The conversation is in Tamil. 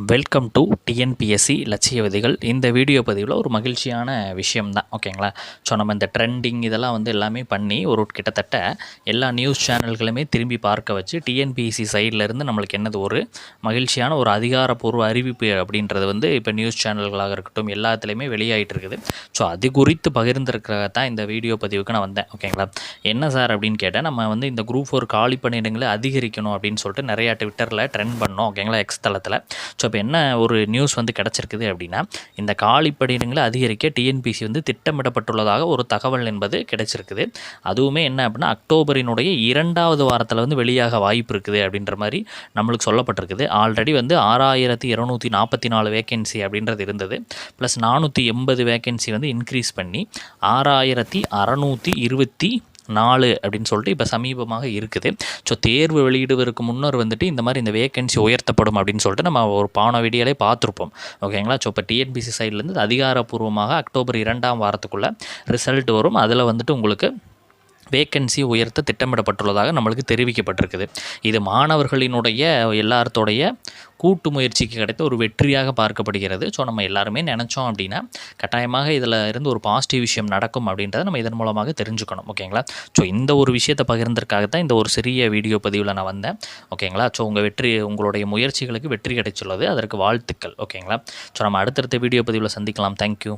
வெல்கம் டு டிஎன்பிஎஸ்சி லட்சிய விதிகள். இந்த வீடியோ பதிவில் ஒரு மகிழ்ச்சியான விஷயம் தான், ஓகேங்களா. ஸோ நம்ம இந்த ட்ரெண்டிங் இதெல்லாம் எல்லாமே பண்ணி ஒரு கிட்டத்தட்ட எல்லா நியூஸ் சேனல்களுமே திரும்பி பார்க்க வச்சு டிஎன்பிஎஸ்சி சைட்லேருந்து நம்மளுக்கு என்னது ஒரு மகிழ்ச்சியான ஒரு அதிகாரப்பூர்வ அறிவிப்பு அப்படின்றது இப்போ நியூஸ் சேனல்களாக இருக்கட்டும் எல்லாத்துலேயுமே வெளியாகிட்டு இருக்குது. ஸோ அது குறித்து பகிர்ந்திருக்கிறத தான் இந்த வீடியோ பதிவுக்கு நான் வந்தேன், ஓகேங்களா. என்ன சார் அப்படின்னு கேட்டேன். நம்ம இந்த குரூப் 4 காலி பணியிடங்களை அதிகரிக்கணும் அப்படின்னு சொல்லிட்டு நிறையா ட்விட்டரில் ட்ரெண்ட் பண்ணோம், ஓகேங்களா, எக்ஸ் தளத்தில். ஸோ இப்போ என்ன ஒரு நியூஸ் கிடச்சிருக்குது அப்படின்னா, இந்த காலி பணியிடங்களை அதிகரிக்க டிஎன்பிசி திட்டமிடப்பட்டுள்ளதாக ஒரு தகவல் என்பது கிடைச்சிருக்குது. அதுவுமே என்ன அப்படின்னா, அக்டோபரினுடைய 2வது வாரத்தில் வெளியாக வாய்ப்பு இருக்குது அப்படின்ற மாதிரி நம்மளுக்கு சொல்லப்பட்டிருக்குது. ஆல்ரெடி 6244 வேகன்சி அப்படின்றது இருந்தது. ப்ளஸ் 480 வேகன்சி இன்க்ரீஸ் பண்ணி 6624 அப்படின்னு சொல்லிட்டு இப்போ சமீபமாக இருக்குது. ஸோ தேர்வு வெளியிடுவதற்கு முன்னர் இந்த மாதிரி இந்த வேகன்சி உயர்த்தப்படும் அப்படின்னு சொல்லிட்டு நம்ம ஒரு பான வீடியோலே பார்த்துருப்போம், ஓகேங்களா. ஸோ இப்போ டிஎன்பிசி சைட்லேருந்து அதிகாரப்பூர்வமாக அக்டோபர் 2ஆம் வாரத்துக்குள்ளே ரிசல்ட் வரும். அதில் உங்களுக்கு வேக்கன்சி உயர்த்த திட்டமிடப்பட்டுள்ளதாக நம்மளுக்கு தெரிவிக்கப்பட்டிருக்குது. இது மாணவர்களினுடைய எல்லாத்தோடைய கூட்டு முயற்சிக்கு கிடைத்த ஒரு வெற்றியாக பார்க்கப்படுகிறது. ஸோ நம்ம எல்லாருமே நினச்சோம் அப்படின்னா கட்டாயமாக இதில் இருந்து ஒரு பாசிட்டிவ் விஷயம் நடக்கும் அப்படின்றத நம்ம இதன் மூலமாக தெரிஞ்சுக்கணும், ஓகேங்களா. ஸோ இந்த ஒரு விஷயத்தை பகிர்ந்ததற்காகத்தான் இந்த ஒரு சிறிய வீடியோ பதிவில் நான் வந்தேன், ஓகேங்களா. ஸோ உங்களுடைய முயற்சிகளுக்கு வெற்றி கிடைச்சுள்ளது, அதற்கு வாழ்த்துக்கள், ஓகேங்களா. ஸோ நம்ம அடுத்தடுத்த வீடியோ பதிவில் சந்திக்கலாம். தேங்க்யூ.